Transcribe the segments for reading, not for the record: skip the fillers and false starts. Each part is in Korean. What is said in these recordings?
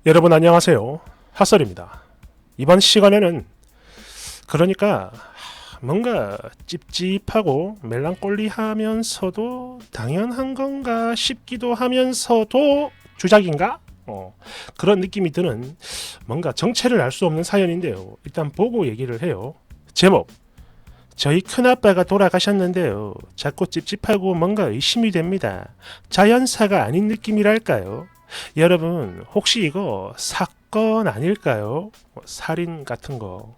여러분 안녕하세요. 핫설입니다. 이번 시간에는 그러니까 뭔가 찝찝하고 멜랑꼴리하면서도 당연한 건가 싶기도 하면서도 주작인가? 그런 느낌이 드는 뭔가 정체를 알 수 없는 사연인데요. 일단 보고 얘기를 해요. 제목, 저희 큰아빠가 돌아가셨는데요. 자꾸 찝찝하고 뭔가 의심이 됩니다. 자연사가 아닌 느낌이랄까요? 여러분 혹시 이거 사건 아닐까요? 살인 같은 거.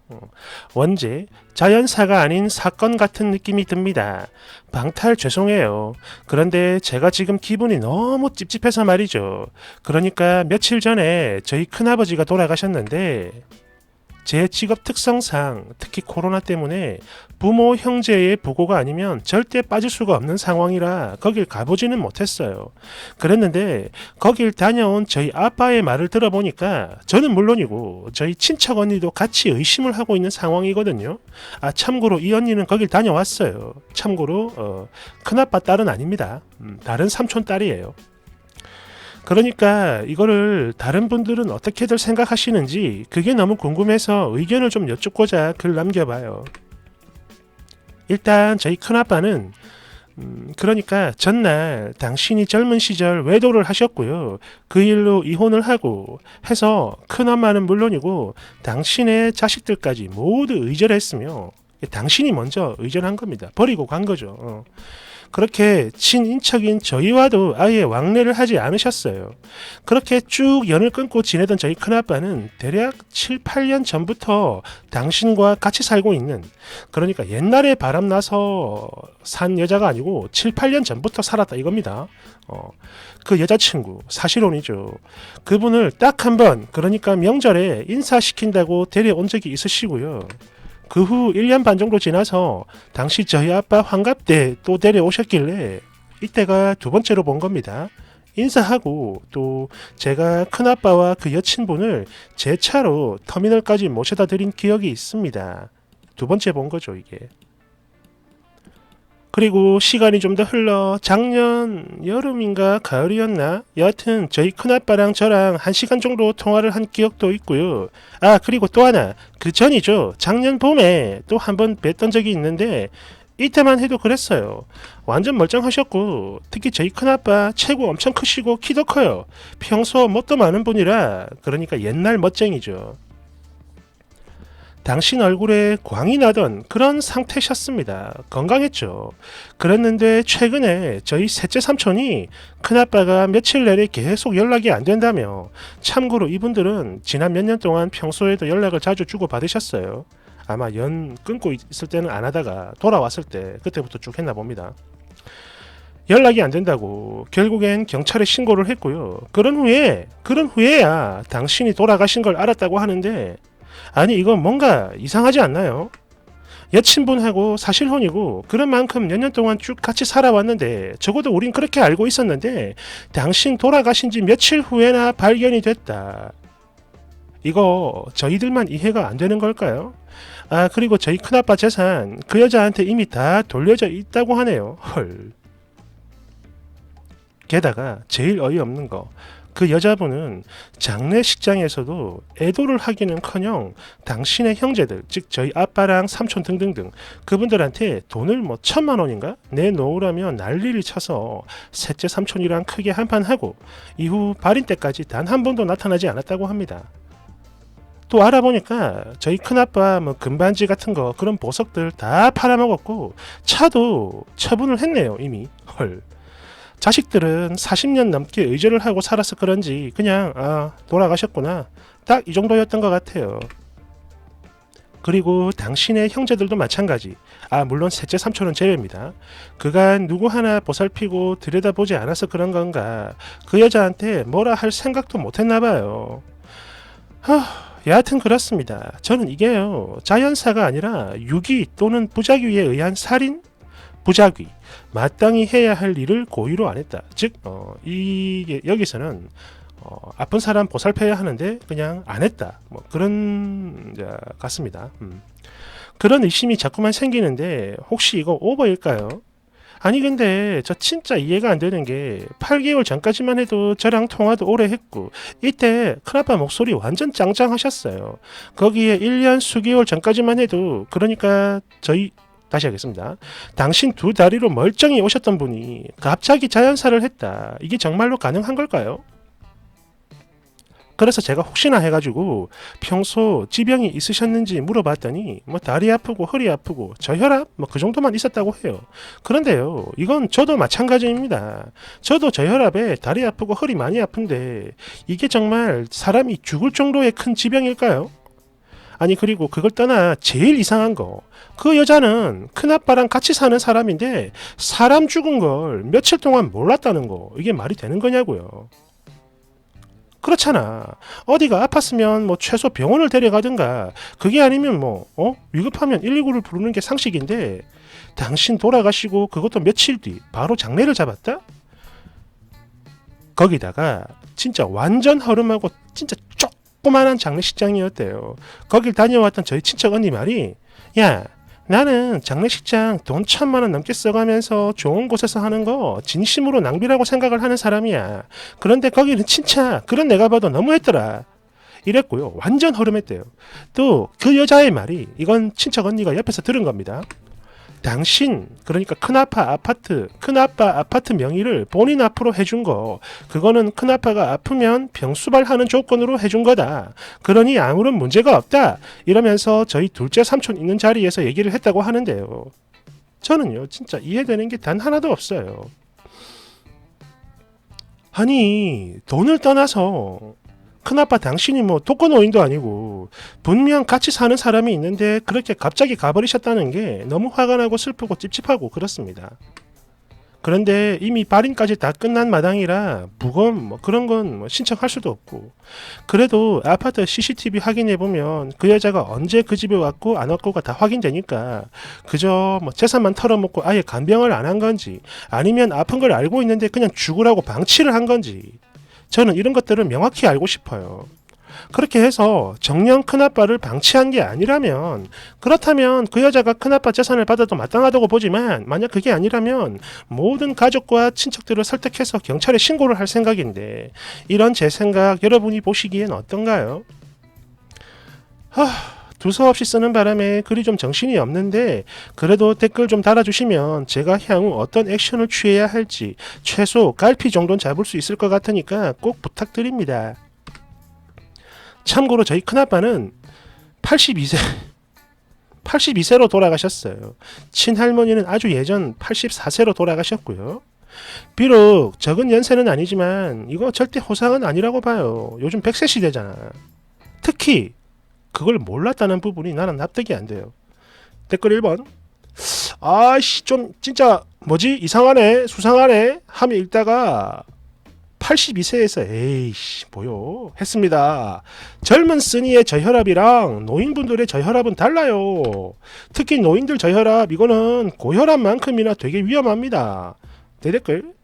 원제 자연사가 아닌 사건 같은 느낌이 듭니다. 방탈 죄송해요. 그런데 제가 지금 기분이 너무 찝찝해서 말이죠. 그러니까 며칠 전에 저희 큰아버지가 돌아가셨는데 제 직업 특성상 특히 코로나 때문에 부모 형제의 부고가 아니면 절대 빠질 수가 없는 상황이라 거길 가보지는 못했어요. 그랬는데 거길 다녀온 저희 아빠의 말을 들어보니까 저는 물론이고 저희 친척 언니도 같이 의심을 하고 있는 상황이거든요. 참고로 이 언니는 거길 다녀왔어요. 참고로 큰아빠 딸은 아닙니다. 다른 삼촌 딸이에요. 그러니까 이거를 다른 분들은 어떻게들 생각하시는지 그게 너무 궁금해서 의견을 좀 여쭙고자 글 남겨봐요. 일단 저희 큰아빠는 그러니까 전날 당신이 젊은 시절 외도를 하셨고요. 그 일로 이혼을 하고 해서 큰엄마는 물론이고 당신의 자식들까지 모두 의절했으며 당신이 먼저 의절한 겁니다. 버리고 간 거죠. 그렇게 친인척인 저희와도 아예 왕래를 하지 않으셨어요. 그렇게 쭉 연을 끊고 지내던 저희 큰아빠는 대략 7, 8년 전부터 당신과 같이 살고 있는, 그러니까 옛날에 바람나서 산 여자가 아니고 7, 8년 전부터 살았다 이겁니다. 그 여자친구 사실혼이죠. 그분을 딱 한 번, 그러니까 명절에 인사시킨다고 데려온 적이 있으시고요. 그 후 1년 반 정도 지나서 당시 저희 아빠 환갑 때 또 데려오셨길래 이때가 두 번째로 본 겁니다. 인사하고 또 제가 큰아빠와 그 여친분을 제 차로 터미널까지 모셔다 드린 기억이 있습니다. 두 번째 본 거죠 이게. 그리고 시간이 좀 더 흘러 작년 여름인가 가을이었나? 여하튼 저희 큰아빠랑 저랑 1시간 정도 통화를 한 기억도 있고요. 그리고 또 하나, 그 전이죠. 작년 봄에 또 한 번 뵀던 적이 있는데 이때만 해도 그랬어요. 완전 멀쩡하셨고 특히 저희 큰아빠 체구 엄청 크시고 키도 커요. 평소 뭣도 많은 분이라 그러니까 옛날 멋쟁이죠. 당신 얼굴에 광이 나던 그런 상태셨습니다. 건강했죠. 그랬는데 최근에 저희 셋째 삼촌이 큰아빠가 며칠 내내 계속 연락이 안 된다며, 참고로 이분들은 지난 몇 년 동안 평소에도 연락을 자주 주고 받으셨어요. 아마 연 끊고 있을 때는 안 하다가 돌아왔을 때 그때부터 쭉 했나 봅니다. 연락이 안 된다고 결국엔 경찰에 신고를 했고요. 그런 후에야 당신이 돌아가신 걸 알았다고 하는데, 아니 이건 뭔가 이상하지 않나요? 여친분하고 사실혼이고 그런 만큼 몇 년 동안 쭉 같이 살아왔는데 적어도 우린 그렇게 알고 있었는데 당신 돌아가신 지 며칠 후에나 발견이 됐다. 이거 저희들만 이해가 안 되는 걸까요? 그리고 저희 큰아빠 재산 그 여자한테 이미 다 돌려져 있다고 하네요. 헐. 게다가 제일 어이없는 거, 그 여자분은 장례식장에서도 애도를 하기는커녕 당신의 형제들, 즉 저희 아빠랑 삼촌 등등등 그분들한테 돈을 뭐 1,000만 원인가 내놓으라며 난리를 쳐서 셋째 삼촌이랑 크게 한판하고 이후 발인 때까지 단 한 번도 나타나지 않았다고 합니다. 또 알아보니까 저희 큰아빠 뭐 금반지 같은 거 그런 보석들 다 팔아먹었고 차도 처분을 했네요 이미. 헐. 자식들은 40년 넘게 의절을 하고 살아서 그런지 그냥 돌아가셨구나, 딱 이 정도였던 것 같아요. 그리고 당신의 형제들도 마찬가지. 물론 셋째 삼촌은 제외입니다. 그간 누구 하나 보살피고 들여다보지 않아서 그런 건가 그 여자한테 뭐라 할 생각도 못했나 봐요. 여하튼 그렇습니다. 저는 이게요 자연사가 아니라 유기 또는 부작위에 의한 살인? 부작위, 마땅히 해야 할 일을 고의로 안 했다. 즉 이게 여기서는 아픈 사람 보살펴야 하는데 그냥 안 했다. 뭐 그런 같습니다. 그런 의심이 자꾸만 생기는데 혹시 이거 오버일까요? 아니 근데 저 진짜 이해가 안 되는 게 8개월 전까지만 해도 저랑 통화도 오래 했고 이때 큰아빠 목소리 완전 짱짱하셨어요. 거기에 1년 수개월 전까지만 해도 그러니까 저희 다시 하겠습니다. 당신 두 다리로 멀쩡히 오셨던 분이 갑자기 자연사를 했다. 이게 정말로 가능한 걸까요? 그래서 제가 혹시나 해가지고 평소 지병이 있으셨는지 물어봤더니 뭐 다리 아프고 허리 아프고 저혈압 뭐 그 정도만 있었다고 해요. 그런데요, 이건 저도 마찬가지입니다. 저도 저혈압에 다리 아프고 허리 많이 아픈데 이게 정말 사람이 죽을 정도의 큰 지병일까요? 아니 그리고 그걸 떠나 제일 이상한 거, 그 여자는 큰아빠랑 같이 사는 사람인데 사람 죽은 걸 며칠 동안 몰랐다는 거, 이게 말이 되는 거냐고요. 그렇잖아. 어디가 아팠으면 뭐 최소 병원을 데려가든가, 그게 아니면 뭐 위급하면 119를 부르는 게 상식인데 당신 돌아가시고 그것도 며칠 뒤 바로 장례를 잡았다? 거기다가 진짜 완전 허름하고 진짜 조그만한 장례식장이었대요. 거길 다녀왔던 저희 친척 언니 말이, 야, 나는 장례식장 돈 1,000만 원 넘게 써가면서 좋은 곳에서 하는 거 진심으로 낭비라고 생각을 하는 사람이야. 그런데 거기는 진짜 그런 내가 봐도 너무했더라. 이랬고요. 완전 허름했대요. 또 그 여자의 말이, 이건 친척 언니가 옆에서 들은 겁니다. 당신, 그러니까 큰아빠 아파트 명의를 본인 앞으로 해준 거, 그거는 큰아빠가 아프면 병수발하는 조건으로 해준 거다. 그러니 아무런 문제가 없다. 이러면서 저희 둘째 삼촌 있는 자리에서 얘기를 했다고 하는데요. 저는요, 진짜 이해되는 게 단 하나도 없어요. 아니, 돈을 떠나서 큰아빠 당신이 뭐 독거노인도 아니고 분명 같이 사는 사람이 있는데 그렇게 갑자기 가버리셨다는 게 너무 화가 나고 슬프고 찝찝하고 그렇습니다. 그런데 이미 발인까지 다 끝난 마당이라 무검 뭐 그런 건 뭐 신청할 수도 없고, 그래도 아파트 CCTV 확인해보면 그 여자가 언제 그 집에 왔고 안 왔고가 다 확인되니까 그저 뭐 재산만 털어먹고 아예 간병을 안 한 건지, 아니면 아픈 걸 알고 있는데 그냥 죽으라고 방치를 한 건지, 저는 이런 것들을 명확히 알고 싶어요. 그렇게 해서 정녕 큰아빠를 방치한 게 아니라면, 그렇다면 그 여자가 큰아빠 재산을 받아도 마땅하다고 보지만, 만약 그게 아니라면 모든 가족과 친척들을 설득해서 경찰에 신고를 할 생각인데, 이런 제 생각 여러분이 보시기엔 어떤가요? 두서없이 쓰는 바람에 글이 좀 정신이 없는데 그래도 댓글 좀 달아주시면 제가 향후 어떤 액션을 취해야 할지 최소 갈피 정도는 잡을 수 있을 것 같으니까 꼭 부탁드립니다. 참고로 저희 큰아빠는 82세로 돌아가셨어요. 친할머니는 아주 예전 84세로 돌아가셨고요. 비록 적은 연세는 아니지만 이거 절대 호상은 아니라고 봐요. 요즘 100세 시대잖아. 특히 그걸 몰랐다는 부분이 나는 납득이 안 돼요. 댓글 1번. 아씨 좀 진짜 뭐지 이상하네 수상하네 하며 읽다가 82세에서 에이씨 뭐요 했습니다. 젊은 쓰니의 저혈압이랑 노인분들의 저혈압은 달라요. 특히 노인들 저혈압, 이거는 고혈압만큼이나 되게 위험합니다. 내 댓글.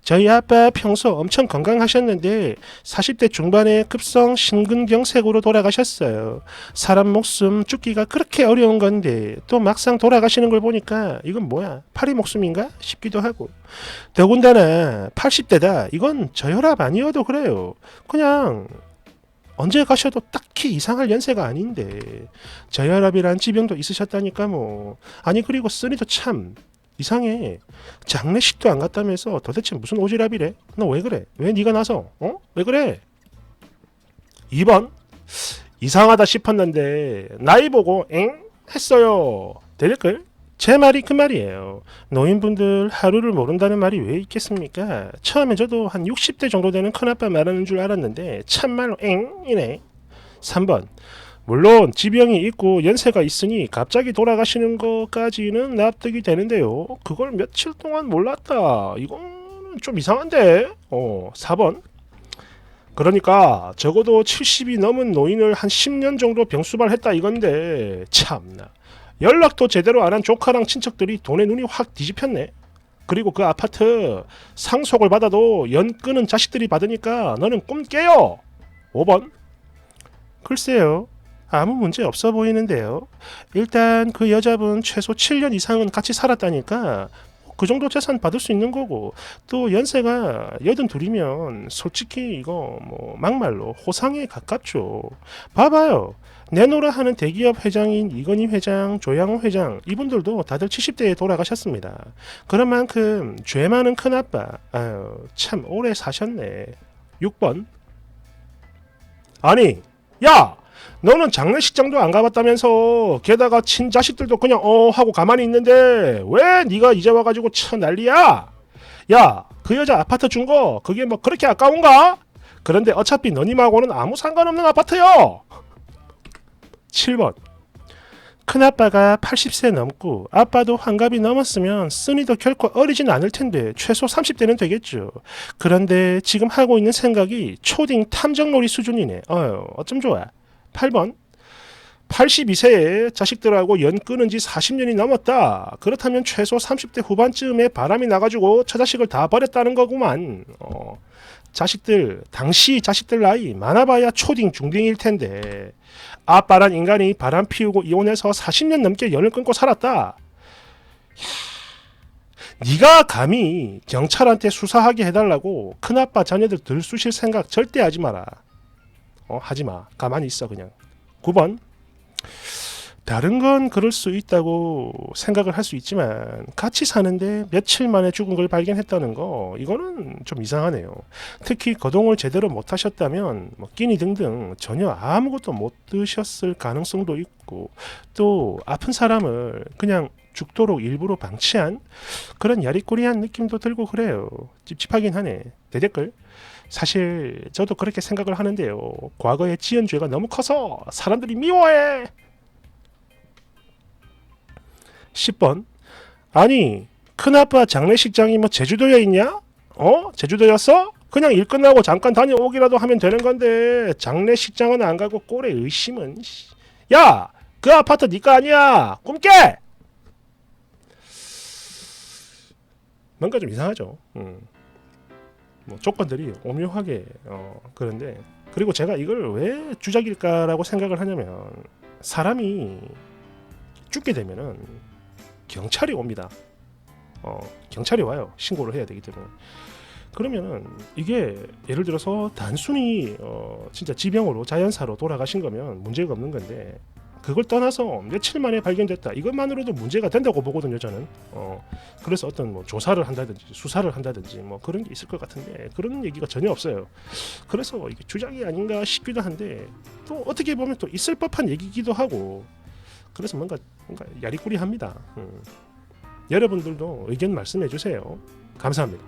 저희 아빠 평소 엄청 건강하셨는데 40대 중반에 급성 심근경색으로 돌아가셨어요. 사람 목숨 죽기가 그렇게 어려운 건데 또 막상 돌아가시는 걸 보니까 이건 뭐야, 파리 목숨인가 싶기도 하고, 더군다나 80대다. 이건 저혈압 아니어도 그래요. 그냥 언제 가셔도 딱히 이상할 연세가 아닌데 저혈압이란 지병도 있으셨다니까 뭐. 아니 그리고 쓰니도 참 이상해. 장례식도 안 갔다면서 도대체 무슨 오지랖이래? 너 왜 그래? 왜 네가 나서? 왜 그래? 2번. 이상하다 싶었는데 나이 보고 엥? 했어요. 댓글. 제 말이 그 말이에요. 노인분들 하루를 모른다는 말이 왜 있겠습니까? 처음에 저도 한 60대 정도 되는 큰아빠 말하는 줄 알았는데 참말로 엥이네. 3번. 물론 지병이 있고 연세가 있으니 갑자기 돌아가시는 것까지는 납득이 되는데요. 그걸 며칠 동안 몰랐다. 이건 좀 이상한데. 4번. 그러니까 적어도 70이 넘은 노인을 한 10년 정도 병수발했다 이건데 참나. 연락도 제대로 안 한 조카랑 친척들이 돈에 눈이 확 뒤집혔네. 그리고 그 아파트 상속을 받아도 연 끄는 자식들이 받으니까 너는 꿈 깨요. 5번. 글쎄요. 아무 문제 없어 보이는데요. 일단 그 여자분 최소 7년 이상은 같이 살았다니까 그 정도 재산 받을 수 있는 거고, 또 연세가 82이면 솔직히 이거 뭐 막말로 호상에 가깝죠. 봐봐요. 내노라 하는 대기업 회장인 이건희 회장, 조양호 회장, 이분들도 다들 70대에 돌아가셨습니다. 그런 만큼 죄 많은 큰아빠, 아유 참 오래 사셨네. 6번. 아니 야, 너는 장례식장도 안 가봤다면서, 게다가 친자식들도 그냥 하고 가만히 있는데 왜 네가 이제 와가지고 난리야? 야, 그 여자 아파트 준 거 그게 뭐 그렇게 아까운가? 그런데 어차피 너님하고는 아무 상관없는 아파트요. 7번. 큰아빠가 80세 넘고 아빠도 환갑이 넘었으면 쓴이도 결코 어리진 않을 텐데 최소 30대는 되겠죠. 그런데 지금 하고 있는 생각이 초딩 탐정놀이 수준이네. 어쩜 좋아. 8번. 82세에 자식들하고 연 끊은 지 40년이 넘었다. 그렇다면 최소 30대 후반쯤에 바람이 나가지고 처자식을 다 버렸다는 거구만. 당시 자식들 나이 많아봐야 초딩 중딩일 텐데 아빠란 인간이 바람 피우고 이혼해서 40년 넘게 연을 끊고 살았다. 네가 감히 경찰한테 수사하게 해달라고 큰아빠 자녀들 들쑤실 생각 절대 하지 마라. 하지마. 가만히 있어 그냥. 9번. 다른 건 그럴 수 있다고 생각을 할 수 있지만 같이 사는데 며칠 만에 죽은 걸 발견했다는 거, 이거는 좀 이상하네요. 특히 거동을 제대로 못 하셨다면 끼니 등등 전혀 아무것도 못 드셨을 가능성도 있고, 또 아픈 사람을 그냥 죽도록 일부러 방치한 그런 야리꾸리한 느낌도 들고 그래요. 찝찝하긴 하네. 대댓글. 사실 저도 그렇게 생각을 하는데요. 과거에 지은 죄가 너무 커서 사람들이 미워해. 10번. 아니 큰아빠 장례식장이 뭐 제주도에 있냐? 제주도였어? 그냥 일 끝나고 잠깐 다녀오기라도 하면 되는 건데 장례식장은 안 가고 꼴에 의심은. 야! 그 아파트 니가 아니야! 꿈깨! 뭔가 좀 이상하죠. 뭐 조건들이 오묘하게 그런데, 그리고 제가 이걸 왜 주작일까라고 생각을 하냐면, 사람이 죽게 되면은 경찰이 옵니다. 경찰이 와요. 신고를 해야 되기 때문에. 그러면은 이게 예를 들어서 단순히 진짜 지병으로 자연사로 돌아가신 거면 문제가 없는 건데, 그걸 떠나서 며칠 만에 발견됐다, 이것만으로도 문제가 된다고 보거든요 저는. 그래서 어떤 뭐 조사를 한다든지 수사를 한다든지 뭐 그런 게 있을 것 같은데 그런 얘기가 전혀 없어요. 그래서 이게 주작이 아닌가 싶기도 한데, 또 어떻게 보면 또 있을 법한 얘기기도 하고, 그래서 뭔가 야리꾸리합니다. 여러분들도 의견 말씀해 주세요. 감사합니다.